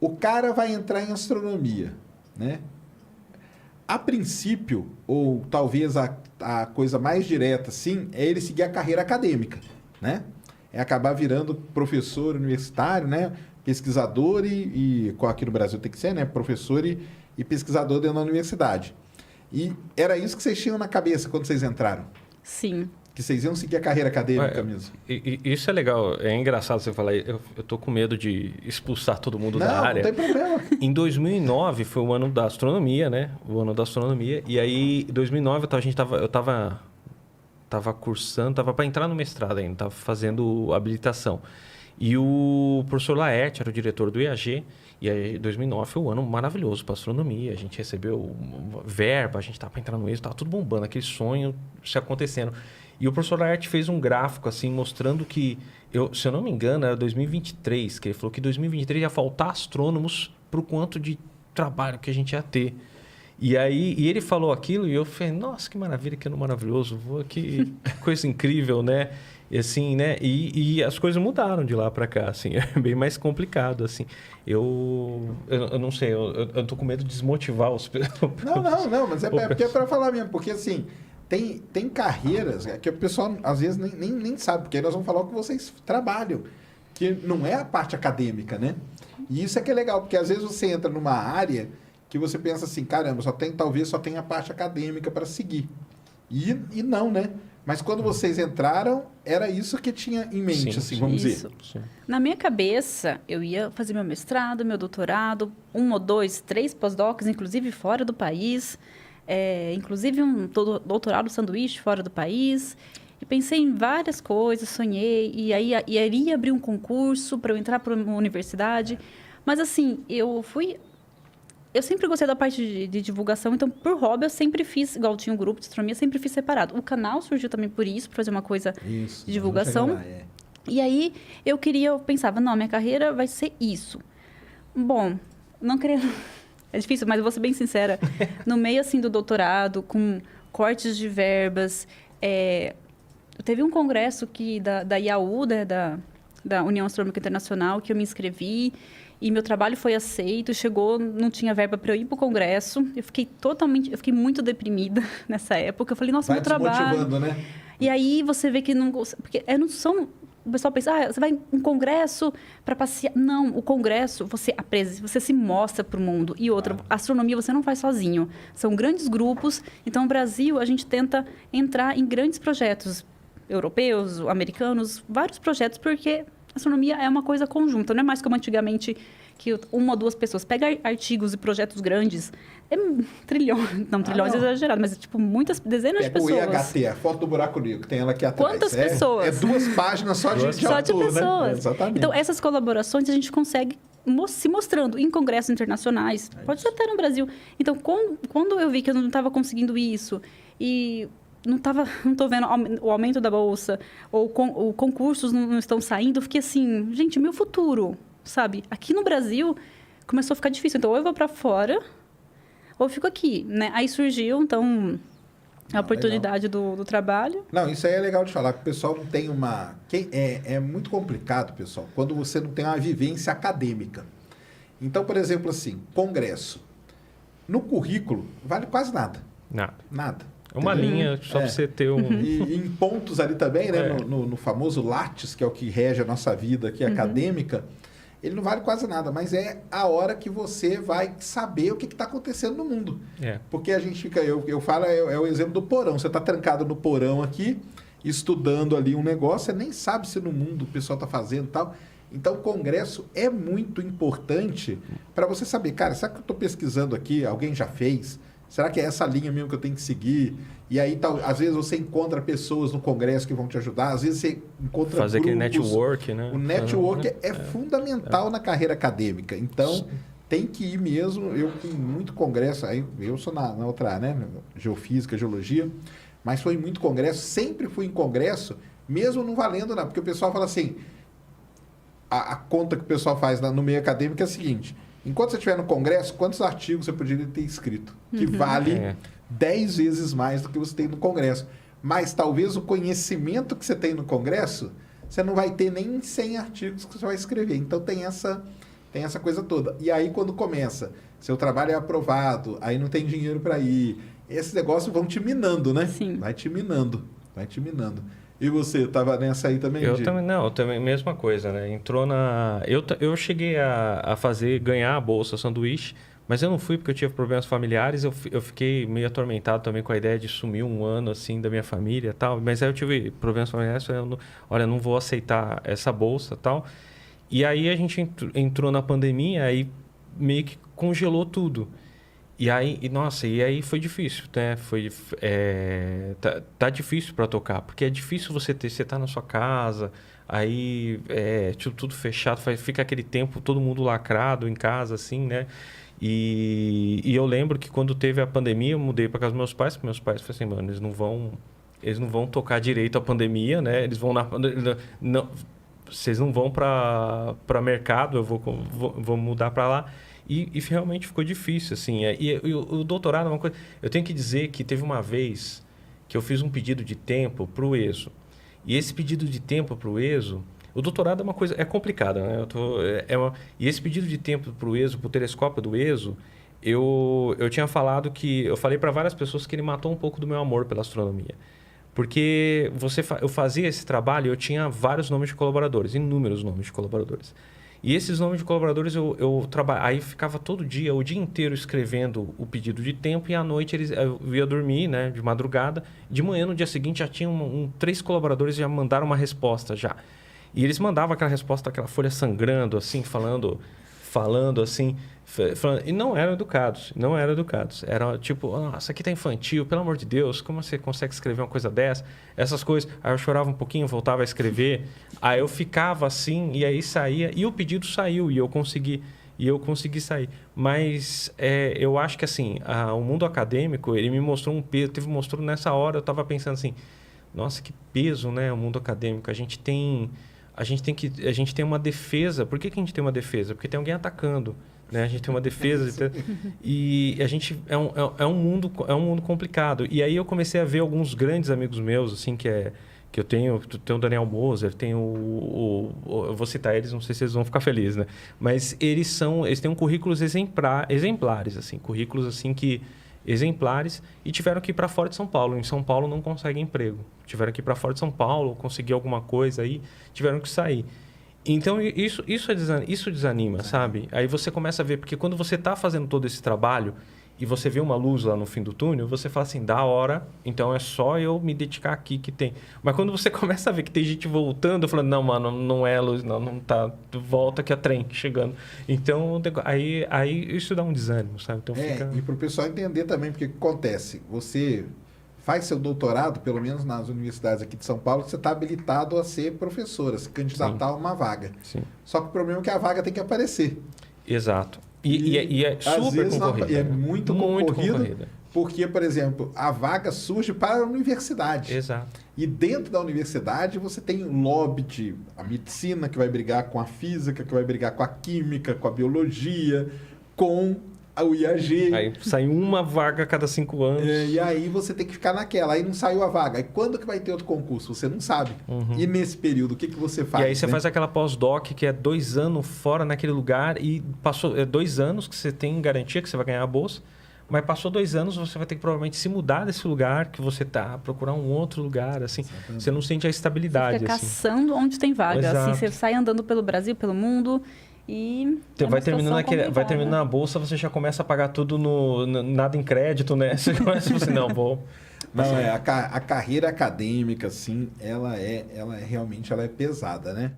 o cara vai entrar em astronomia, né? A princípio, ou talvez a coisa mais direta, sim, é ele seguir a carreira acadêmica, né? É acabar virando professor universitário, né? Pesquisador aqui no Brasil tem que ser, né? Professor e pesquisador dentro da universidade. E era isso que vocês tinham na cabeça quando vocês entraram? Sim. Que vocês iam seguir a carreira acadêmica mesmo? Isso é legal. É engraçado você falar. Eu tô com medo de expulsar todo mundo da área. Não tem problema. Em 2009 foi o ano da astronomia, né? O ano da astronomia. E aí, em 2009, eu tava cursando, tava para entrar no mestrado ainda, tava fazendo habilitação. E o professor Laerte era o diretor do IAG. E aí, 2009 foi um ano maravilhoso para astronomia. A gente recebeu verba, a gente estava para entrar no eixo, estava tudo bombando, aquele sonho se acontecendo. E o professor Laerte fez um gráfico assim mostrando que, se eu não me engano, era 2023, que ele falou que 2023 ia faltar astrônomos para o quanto de trabalho que a gente ia ter. E ele falou aquilo e eu falei, nossa, que maravilha, que ano maravilhoso, que coisa incrível, né? E assim, né? E as coisas mudaram de lá para cá, assim, é bem mais complicado, assim. Eu não sei, eu tô com medo de desmotivar os... Não, mas porque é para falar mesmo, porque assim, tem carreiras que o pessoal às vezes nem sabe, porque aí nós vamos falar o que vocês trabalham, que não é a parte acadêmica, né? E isso é que é legal, porque às vezes você entra numa área que você pensa assim, caramba, talvez só tem a parte acadêmica para seguir. E não, né? Mas quando vocês entraram, era isso que tinha em mente, assim, vamos dizer. Sim. Na minha cabeça, eu ia fazer meu mestrado, meu doutorado, 1 ou 2, 3 pós-docs, inclusive fora do país, inclusive um doutorado sanduíche fora do país. E pensei em várias coisas, sonhei, e aí iria abrir um concurso para eu entrar para uma universidade. Mas assim, eu sempre gostei da parte de divulgação, então, por hobby, eu sempre fiz, igual tinha um grupo de astronomia, sempre fiz separado. O canal surgiu também por isso, para fazer uma coisa de divulgação. E aí, eu pensava, não, minha carreira vai ser isso. Bom, não queria... É difícil, mas eu vou ser bem sincera. No meio, assim, do doutorado, com cortes de verbas, teve um congresso da IAU, né, da União Astronômica Internacional, que eu me inscrevi... E meu trabalho foi aceito, não tinha verba para eu ir para o congresso. Eu fiquei muito deprimida nessa época. Eu falei, nossa, meu trabalho... né? E aí você vê que não... Porque não são... O pessoal pensa, você vai em um congresso para passear. Não, o congresso, você se mostra para o mundo. E outra, a astronomia você não faz sozinho. São grandes grupos. Então, no Brasil, a gente tenta entrar em grandes projetos europeus, americanos, vários projetos, porque... Astronomia é uma coisa conjunta, não é mais como antigamente que 1 ou 2 pessoas pegam artigos e projetos grandes. Trilhões, trilhões é exagerado, mas dezenas de pessoas. O IHT, a foto do buraco negro, que tem ela aqui atrás. Quantas pessoas? 2 páginas só de pessoas. Né? Exatamente. Então, essas colaborações a gente consegue se mostrando em congressos internacionais, pode ser até no Brasil. Então, quando eu vi que eu não estava conseguindo isso e... não estou vendo o aumento da bolsa, ou concursos não estão saindo, eu fiquei assim, gente, meu futuro, sabe? Aqui no Brasil, começou a ficar difícil. Então, ou eu vou para fora, ou eu fico aqui, né? Aí surgiu, então, a oportunidade do trabalho. Não, isso aí é legal de falar, que o pessoal não tem uma... É muito complicado, pessoal, quando você não tem uma vivência acadêmica. Então, por exemplo, assim, congresso. No currículo, vale quase nada. Nada. Uma linha só para você ter um... E em pontos ali também, né? No famoso Lattes, que é o que rege a nossa vida aqui acadêmica, ele não vale quase nada, mas é a hora que você vai saber o que está acontecendo no mundo. Porque a gente fica... Eu falo, é o exemplo do porão. Você está trancado no porão aqui, estudando ali um negócio, você nem sabe se no mundo o pessoal está fazendo e tal. Então, o congresso é muito importante para você saber, cara, será que eu estou pesquisando aqui? Alguém já fez? Será que é essa linha mesmo que eu tenho que seguir? E aí, às vezes, você encontra pessoas no congresso que vão te ajudar. Às vezes, você encontra fazer grupos. Aquele network, né? O network é fundamental na carreira acadêmica. Então, tem que ir mesmo. Eu fui em muito congresso. Aí, eu sou na outra, né? Geofísica, geologia. Mas foi em muito congresso. Sempre fui em congresso, mesmo não valendo nada. Porque o pessoal fala assim... A conta que o pessoal faz no meio acadêmico é a seguinte... Enquanto você estiver no congresso, quantos artigos você poderia ter escrito? Que vale 10 vezes mais do que você tem no congresso. Mas talvez o conhecimento que você tem no congresso, você não vai ter nem 100 artigos que você vai escrever. Então tem tem essa coisa toda. E aí, quando começa, seu trabalho é aprovado, aí não tem dinheiro para ir, esses negócios vão te minando, né? Sim. Vai te minando, vai te minando. E você, tava nessa aí também? Eu também, mesma coisa, né? Entrou na... Eu cheguei a ganhar a bolsa sanduíche, mas eu não fui porque eu tive problemas familiares, eu fiquei meio atormentado também com a ideia de sumir um ano, assim, da minha família e tal, mas aí eu tive problemas familiares, olha, não vou aceitar essa bolsa e tal. E aí a gente entrou na pandemia, aí meio que congelou tudo. E aí foi difícil, né? Tá difícil para tocar, porque é difícil você tá na sua casa, aí tudo fechado, fica aquele tempo todo mundo lacrado em casa, assim, né? E eu lembro que quando teve a pandemia, eu mudei para casa dos meus pais, porque meus pais falaram assim, mano, eles não vão tocar direito a pandemia, né? Eles vão não, vocês não vão para mercado, eu vou mudar para lá. E realmente ficou difícil, assim. E o doutorado é uma coisa... Eu tenho que dizer que teve uma vez que eu fiz um pedido de tempo para o ESO. E esse pedido de tempo para o ESO... O doutorado é uma coisa... É complicada, né? E esse pedido de tempo para o ESO, para o telescópio do ESO, eu tinha falado que... Eu falei para várias pessoas que ele matou um pouco do meu amor pela astronomia. Porque eu fazia esse trabalho e eu tinha vários nomes de colaboradores, inúmeros nomes de colaboradores. E esses nomes de colaboradores aí ficava todo dia, o dia inteiro escrevendo o pedido de tempo e à noite eu ia dormir, né, de madrugada. De manhã, no dia seguinte, já tinham 3 colaboradores já mandaram uma resposta já. E eles mandavam aquela resposta, aquela folha sangrando, assim, falando assim... E não eram educados. Era tipo, isso aqui tá infantil, pelo amor de Deus, como você consegue escrever uma coisa dessa? Essas coisas. Aí eu chorava um pouquinho, voltava a escrever. Aí eu ficava assim, e aí saía, e o pedido saiu, e eu consegui sair. Mas eu acho que assim, o mundo acadêmico, ele me mostrou um peso, mostrou nessa hora, eu estava pensando assim, nossa, que peso, né, o mundo acadêmico. A gente tem uma defesa. Por que a gente tem uma defesa? Porque tem alguém atacando. Né? A gente tem uma defesa e a gente é um mundo complicado. E aí eu comecei a ver alguns grandes amigos meus, assim, que eu tenho o Daniel Moser, tenho eu vou citar eles, não sei se eles vão ficar felizes, né? Mas eles têm currículos exemplares, assim, currículos assim exemplares, e tiveram que ir para fora de São Paulo. Em São Paulo não conseguem emprego. Tiveram que ir para fora de São Paulo, conseguir alguma coisa aí, tiveram que sair. Então, isso desanima, sabe? Aí você começa a ver, porque quando você está fazendo todo esse trabalho e você vê uma luz lá no fim do túnel, você fala assim, da hora, então é só eu me dedicar aqui que tem. Mas quando você começa a ver que tem gente voltando, falando, não, mano, não é luz, não tá, volta que é trem chegando. Então, aí isso dá um desânimo, sabe? Então, e para o pessoal entender também, porque o que acontece, você... faz seu doutorado, pelo menos nas universidades aqui de São Paulo, você está habilitado a ser professor, a se candidatar a uma vaga. Sim. Só que o problema é que a vaga tem que aparecer. Exato. E é super concorrida. É muito concorrida. Porque, por exemplo, a vaga surge para a universidade. Exato. E dentro da universidade você tem o lobby de a medicina, que vai brigar com a física, que vai brigar com a química, com a biologia, com o IAG. Aí sai uma vaga a cada 5 anos. E aí você tem que ficar naquela. Aí não saiu a vaga. Aí quando que vai ter outro concurso? Você não sabe. Uhum. E nesse período, o que você faz? E aí você faz aquela pós-doc que é 2 anos fora naquele lugar e passou 2 anos que você tem garantia que você vai ganhar a bolsa. Mas passou 2 anos, você vai ter que provavelmente se mudar desse lugar que você está, procurar um outro lugar, assim. Exatamente. Você não sente a estabilidade. Você fica caçando onde tem vaga. Assim, você sai andando pelo Brasil, pelo mundo... E vai terminando na bolsa, você já começa a pagar tudo nada em crédito, né? Você começa assim, não, vou... Não, a carreira acadêmica, assim, ela realmente pesada, né?